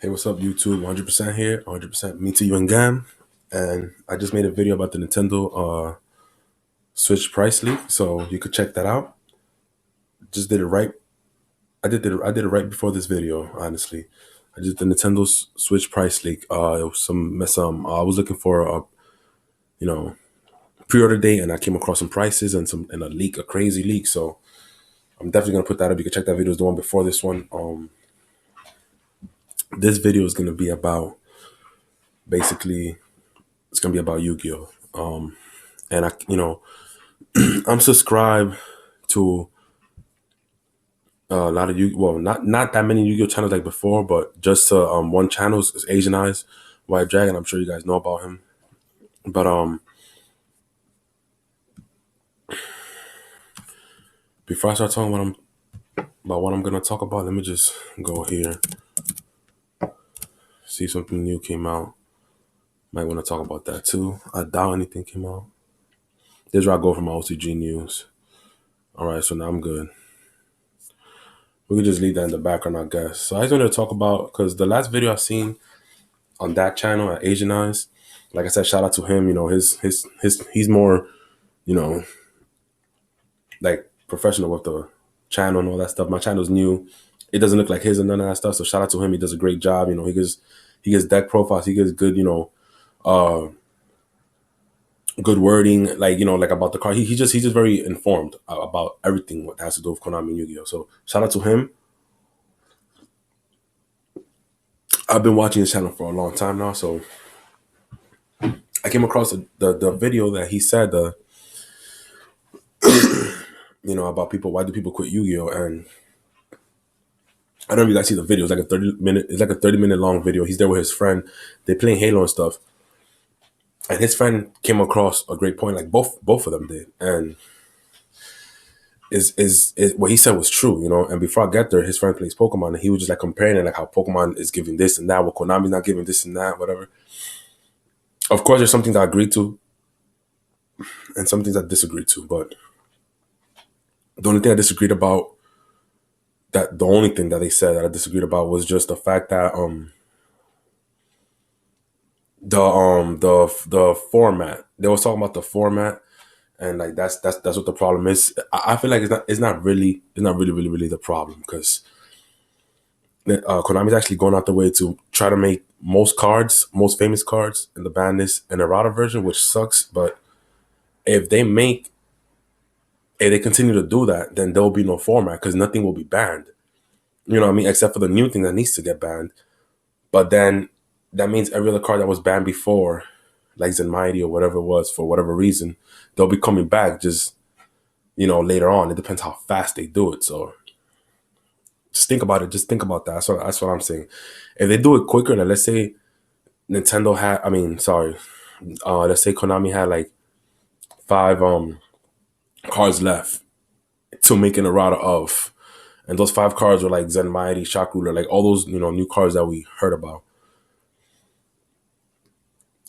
Hey, what's up, YouTube? 100% here, 100% me to you and Gam. And I just made a video about the Nintendo Switch price leak, so you could check that out. Just did it right. I did it right before this video. Honestly, I just did the Nintendo Switch price leak. It was I was looking for a you know pre-order date, and I came across some prices and a crazy leak. So I'm definitely gonna put that up. You can check that video. It's the one before this one. This video is gonna be about basically it's gonna be about Yu-Gi-Oh. And I'm subscribed to a lot of not that many Yu-Gi-Oh channels like before, but just one channel is Asian Eyes White Dragon. I'm sure you guys know about him. But before I start talking about what I'm gonna talk about, let me just go here, see something new came out. Might want to talk about that too. I doubt anything came out. This is where I go for my OCG news. All right, so now I'm good. We could just leave that in the background, I guess. So I just wanted to talk about because the last video I've seen on that channel at Asian Eyes. Like I said, shout out to him. He's more, you know, like professional with the channel and all that stuff. My channel's new. It doesn't look like his and none of that stuff. So shout out to him. He does a great job. He gets deck profiles. He gets good, good wording, like about the card. He's just very informed about everything what has to do with Konami and Yu-Gi-Oh. So shout out to him. I've been watching his channel for a long time now. So I came across the video that he said about people. Why do people quit Yu-Gi-Oh? And I don't know if you guys see the video. It's like a 30-minute long video. He's there with his friend. They playing Halo and stuff. And his friend came across a great point. Like both of them did. And is what he said was true. And before I get there, his friend plays Pokemon, and he was just like comparing it, like how Pokemon is giving this and that, what Konami's not giving this and that, whatever. Of course, there's some things I agree to, and some things I disagree to. But the only thing I disagreed about the only thing that they said that I disagreed about was just the fact that the format. They was talking about the format, and like that's what the problem is. I feel like it's not really the problem, because Konami's actually going out the way to try to make most famous cards in the ban list an errata version, which sucks. But if they make if they continue to do that, then there will be no format because nothing will be banned. You know what I mean? Except for the new thing that needs to get banned. But then that means every other card that was banned before, like Zenmighty or whatever it was, for whatever reason, they'll be coming back just, later on. It depends how fast they do it. So just think about it. Just think about that. That's what I'm saying. If they do it quicker, then let's say let's say Konami had like 5 cards left to make an errata of. And those 5 cards were like Zenmighty, Shock Ruler, like all those, new cards that we heard about.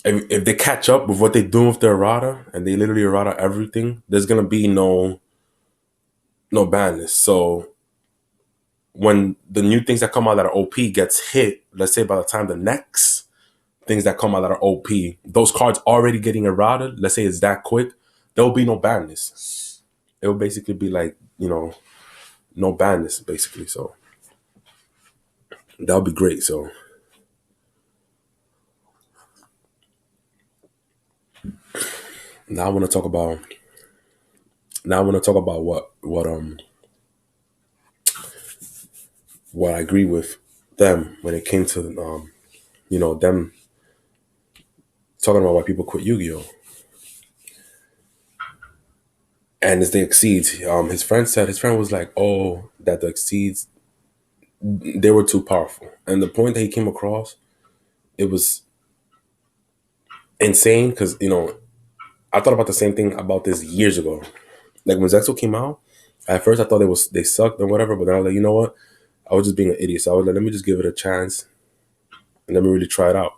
If they catch up with what they do with their errata and they literally errata everything, there's gonna be no ban list. So when the new things that come out that are OP gets hit, let's say by the time the next things that come out that are OP, those cards already getting errata, let's say it's that quick, there will be no ban list. It will basically be like, no ban list basically. So that would be great. So now I want to talk about what I agree with them when it came to them talking about why people quit Yu-Gi-Oh. And as they exceeds, his friend was like, oh, that the exceeds, they were too powerful. And the point that he came across, it was insane because I thought about the same thing about this years ago. Like when Zexo came out, at first I thought they sucked or whatever, but then I was like, you know what? I was just being an idiot. So I was like, let me just give it a chance and let me really try it out.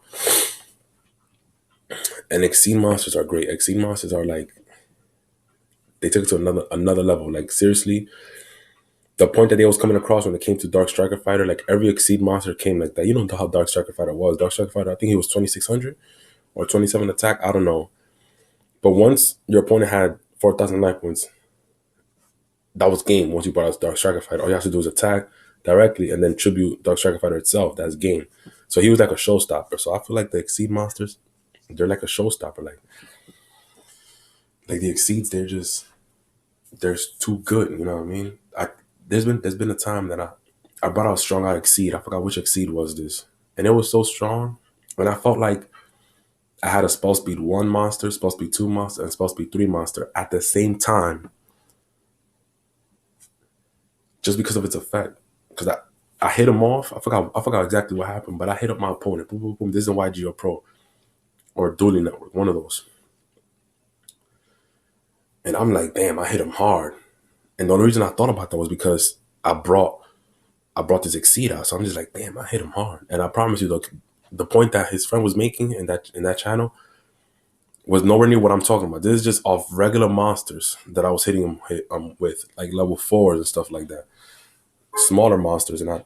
And Exceed Monsters are great. Exceed Monsters are like, they took it to another level. Like seriously, the point that they was coming across when it came to Dark Striker Fighter, like every Exceed monster came like that. You don't know how Dark Striker Fighter was. Dark Striker Fighter, I think he was 2600 or 27 attack. I don't know. But once your opponent had 4,000 life points, that was game. Once you brought out Dark Striker Fighter, all you have to do is attack directly and then tribute Dark Striker Fighter itself. That's game. So he was like a showstopper. So I feel like the Exceed monsters, they're like a showstopper. Like the Exceeds, they're too good. You know what I mean? There's been a time that I brought out strong out Exceed. I forgot which Exceed was this, and it was so strong, and I felt like I had a spell speed 1 monster, spell speed 2 monster, and spell speed 3 monster at the same time, just because of its effect. Because I hit him off. I forgot exactly what happened, but I hit up my opponent. Boom, boom, boom. This is a Yugioh Pro or Dueling Network, one of those. And I'm like, damn, I hit him hard. And the only reason I thought about that was because I brought this Exceed out. So I'm just like, damn, I hit him hard. And I promise you, the point that his friend was making in that channel was nowhere near what I'm talking about. This is just off regular monsters that I was hitting him with, like level 4s and stuff like that. Smaller monsters. And I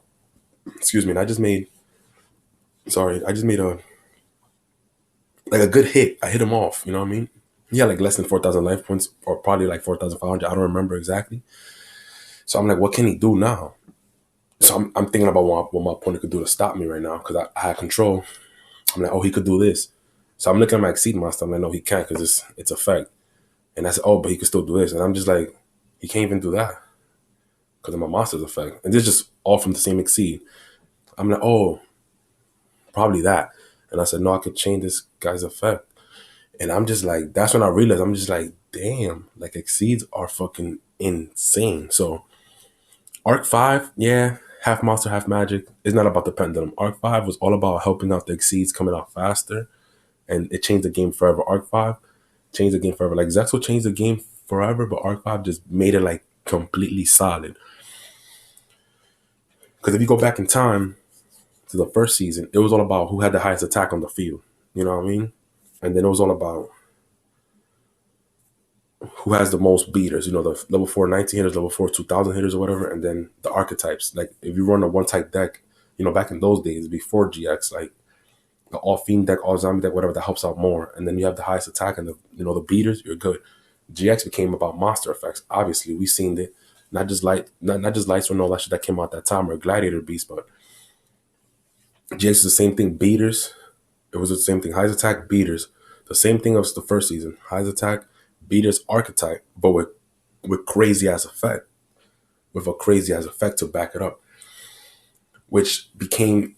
just made, a good hit. I hit him off, you know what I mean? He had like less than 4,000 life points, or probably like 4,500. I don't remember exactly. So I'm like, what can he do now? So I'm thinking about what my opponent could do to stop me right now, because I had control. I'm like, oh, he could do this. So I'm looking at my Exceed monster. I'm like, no, he can't, because it's effect. And I said, oh, but he could still do this. And I'm just like, he can't even do that because of my monster's effect. And this is just all from the same Exceed. I'm like, oh, probably that. And I said, no, I could change this guy's effect. And I'm just like, that's when I realized, I'm just like, damn, like Exceeds are fucking insane. So Arc 5, yeah, half monster, half magic. It's not about the pendulum. Arc 5 was all about helping out the Exceeds coming out faster. And it changed the game forever. Arc 5 changed the game forever. Like Zexo changed the game forever, but Arc 5 just made it like completely solid. Because if you go back in time to the first season, it was all about who had the highest attack on the field. You know what I mean? And then it was all about who has the most beaters. You know, the level 4 19 hitters, level 4 2000 hitters or whatever. And then the archetypes. Like if you run a one type deck, you know, back in those days, before GX, like the all fiend deck, all zombie deck, whatever, that helps out more. And then you have the highest attack and the beaters, you're good. GX became about monster effects. Obviously, we seen it. Not just lights or no that shit that came out that time, or Gladiator Beast, but GX is the same thing. Beaters, it was the same thing. Highest attack, beaters. The same thing as the first season. Highest attack, beaters, archetype, but with crazy ass effect. With a crazy ass effect to back it up. Which became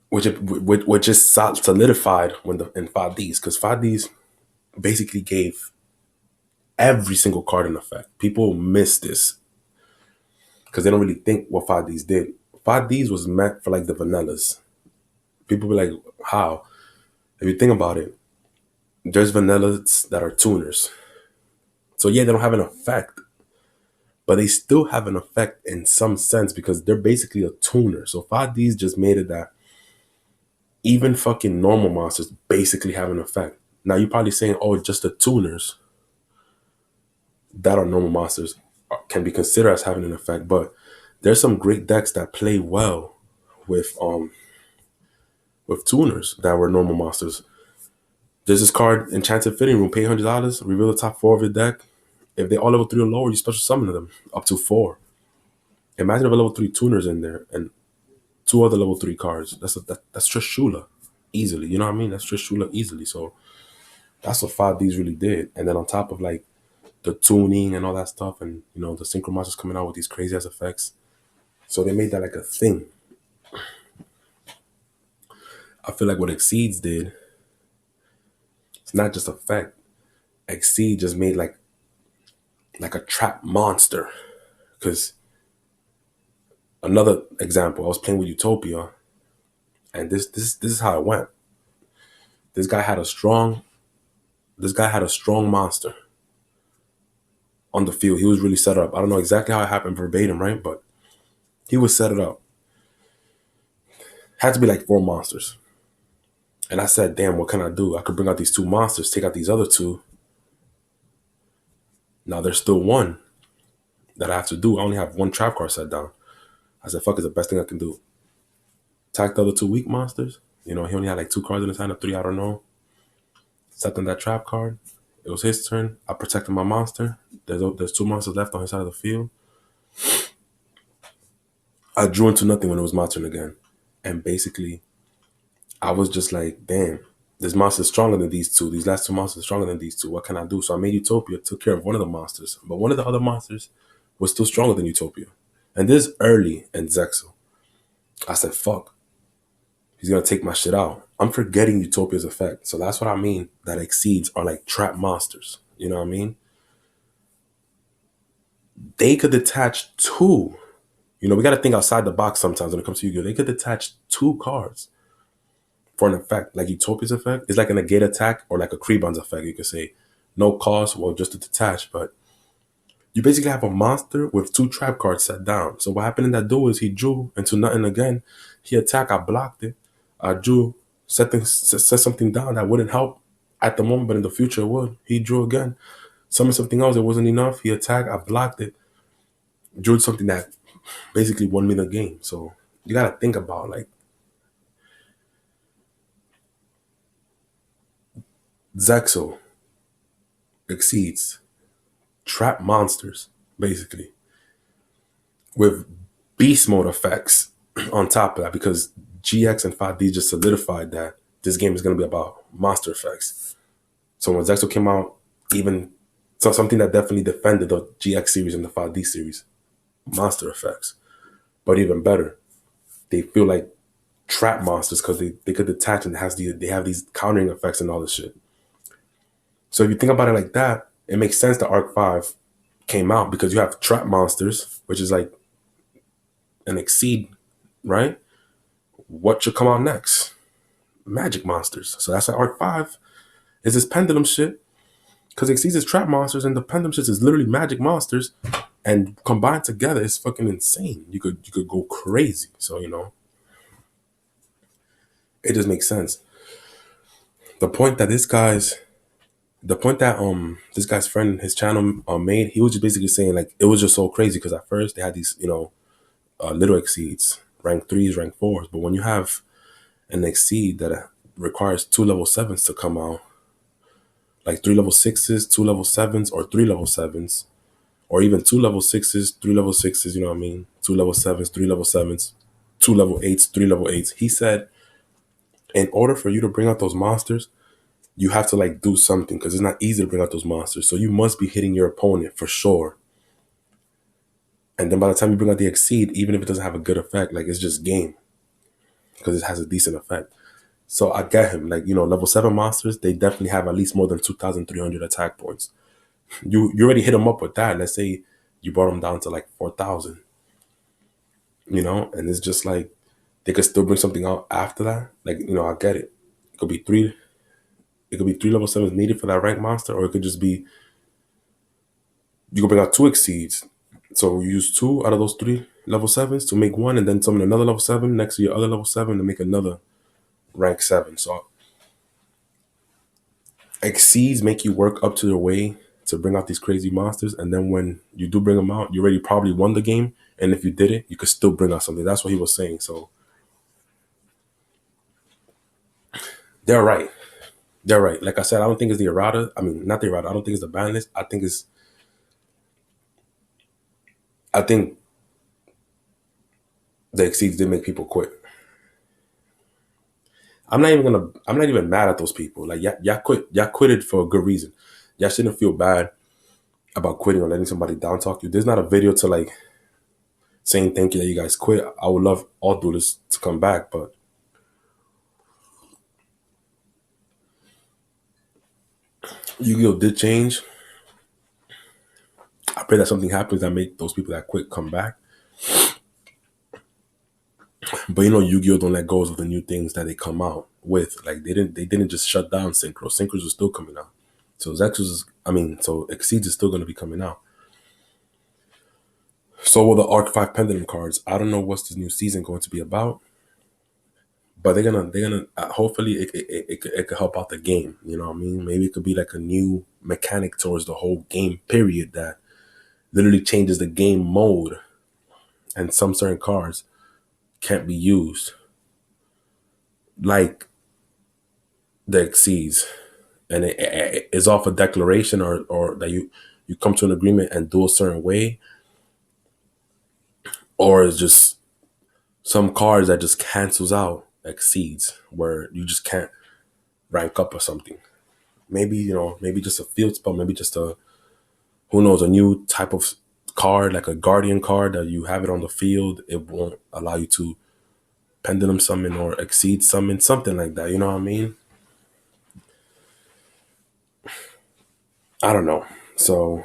which just solidified in 5Ds, because 5Ds basically gave every single card an effect. People miss this because they don't really think what 5Ds did. 5Ds was meant for like the vanillas. People be like, how? If you think about it, there's vanillas that are tuners. So yeah, they don't have an effect, but they still have an effect in some sense because they're basically a tuner. So 5Ds just made it that even fucking normal monsters basically have an effect. Now you're probably saying, oh, just the tuners that are normal monsters can be considered as having an effect, but there's some great decks that play well with tuners that were normal monsters. There's this card, Enchanted Fitting Room, pay $100, reveal the top 4 of your deck. If they all level 3 or lower, you special summon them up to 4. Imagine if a level 3 tuner's in there and 2 other level 3 cards. That's Trishula easily. You know what I mean? That's Trishula easily. So that's what 5Ds really did. And then on top of like the tuning and all that stuff, and you know the synchro monsters coming out with these crazy ass effects, so they made that like a thing. I feel like what Exceeds did, it's not just effect. Exceed just made like a trap monster. Because another example, I was playing with Utopia, and this is how it went. This guy had a strong monster on the field. He was really set up. I don't know exactly how it happened verbatim, right? But he was set it up. Had to be like 4 monsters. And I said, damn, what can I do? I could bring out these 2 monsters, take out these other 2. Now there's still 1. that I have to do. I only have one trap card set down. I said, fuck, it's the best thing I can do. Attack the other two weak monsters. He only had like two cards in his hand, or three, I don't know. Set on that trap card. It was his turn. I protected my monster. There's two monsters left on his side of the field. I drew into nothing when it was my turn again. And basically, I was just like, damn, this monster is stronger than these two. These last two monsters are stronger than these two. What can I do? So I made Utopia, took care of one of the monsters. But one of the other monsters was still stronger than Utopia. And this early in Zexal. I said, fuck. He's going to take my shit out. I'm forgetting Utopia's effect. So that's what I mean. That exceeds are like trap monsters. You know what I mean? They could detach two. We got to think outside the box sometimes when it comes to Yu-Gi-Oh! They could detach two cards for an effect. Like Utopia's effect is like a negate attack or like a Kreban's effect. You could say no cost, well, just to detach. But you basically have a monster with two trap cards set down. So what happened in that duel is he drew into nothing again. He attacked, I blocked it. I drew, set something down that wouldn't help at the moment, but in the future it would. He drew again. Summoned something else, it wasn't enough. He attacked, I blocked it. Drew something that basically won me the game. So you gotta think about like Zexo exceeds trap monsters, basically, with beast mode effects on top of that, because GX and 5D just solidified that this game is going to be about monster effects. So when Zexo came out, even something that definitely defended the GX series and the 5D series, monster effects. But even better, they feel like trap monsters because they could detach and they have these countering effects and all this shit. So if you think about it like that, it makes sense that Arc 5 came out because you have trap monsters, which is like an exceed, right? What should come out next? Magic monsters. So that's why Arc 5 is this pendulum shit. Because Exceeds is trap monsters and the pendulum shit is literally magic monsters. And combined together, it's fucking insane. You could go crazy. So, it just makes sense. The point that this guy's friend, his channel made, he was just basically saying like it was just so crazy because at first they had these, little exceeds, rank 3s, rank 4s. But when you have an exceed that requires 2 level 7s to come out, like 3 level 6s, 2 level 7s, or 3 level 7s, or even 2 level 6s, 3 level 6s, you know what I mean? 2 level 7s, 3 level 7s, 2 level 8s, 3 level 8s. He said, in order for you to bring out those monsters, you have to like do something because it's not easy to bring out those monsters. So you must be hitting your opponent for sure. And then by the time you bring out the exceed, even if it doesn't have a good effect, like it's just game because it has a decent effect. So I get him. Like, level 7 monsters, they definitely have at least more than 2,300 attack points. You already hit them up with that. Let's say you brought them down to like 4,000, and it's just like they could still bring something out after that. Like, I get it. It could be three. It could be 3 level 7s needed for that rank monster, or it could just be you could bring out 2 exceeds. So you use 2 out of those 3 level 7s to make one, and then summon another level 7 next to your other level 7 to make another rank 7. So exceeds make you work up to their way to bring out these crazy monsters, and then when you do bring them out, you already probably won the game. And if you did it, you could still bring out something. That's what he was saying. So they're right. They're right. Like I said, I don't think it's the errata. I mean, not the errata. I don't think it's the ban list. I think the exceeds did make people quit. I'm not even mad at those people. Like y'all quitted for a good reason. Y'all shouldn't feel bad about quitting or letting somebody down talk you. There's not a video to like saying thank you that you guys quit. I would love all duelists to come back, but Yu-Gi-Oh did change. I pray that something happens that make those people that quit come back. But Yu-Gi-Oh don't let go of the new things that they come out with. Like they didn't just shut down Synchros. Synchros are still coming out. So so Exceeds is still gonna be coming out. So will the Arc 5 Pendulum cards. I don't know what's this new season going to be about. But they're gonna hopefully it could help out the game. You know what I mean? Maybe it could be like a new mechanic towards the whole game period that literally changes the game mode, and some certain cards can't be used, like the exceeds, and it is off a declaration, or that you come to an agreement and do a certain way, or it's just some cards that just cancels out exceeds, where you just can't rank up or something. Maybe, maybe just a field spell, maybe just a, who knows, a new type of card, like a guardian card that you have it on the field, it won't allow you to pendulum summon or exceed summon, something like that. You know what I mean? I don't know. So,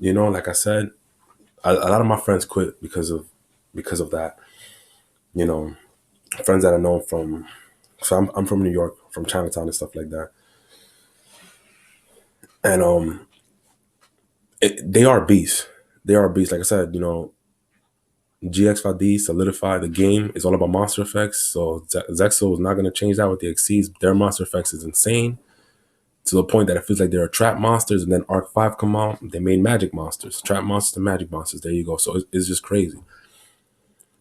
like I said, a lot of my friends quit because of that. You know, friends that I know from, so I'm from New York, from Chinatown and stuff like that, and they are beasts. They are beasts. Like I said, GX5D solidify the game is all about monster effects. So Zexo is not going to change that with the Exceeds. Their monster effects is insane, to the point that it feels like there are trap monsters. And then Arc 5 come out, they made magic monsters, trap monsters and magic monsters. There you go. So it's just crazy.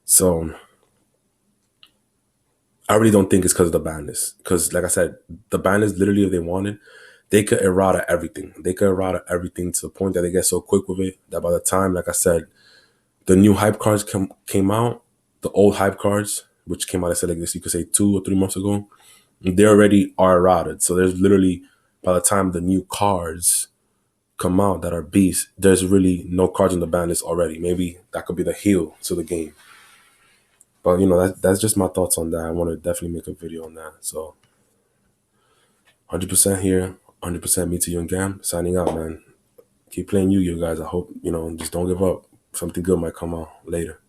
So I really don't think it's because of the bandits. Because like I said, the bandits literally, if they wanted, they could errata everything. They could errata everything to the point that they get so quick with it that by the time, like I said, the new hype cards came out, the old hype cards, which came out, I said, like this, you could say 2 or 3 months ago, they already are errated. So there's literally, by the time the new cards come out that are beasts, there's really no cards in the ban list already. Maybe that could be the heal to the game. But that's just my thoughts on that. I want to definitely make a video on that. So 100% here, 100% me to you and Gam, signing out, man. Keep playing you guys. I hope, just don't give up. Something good might come out later.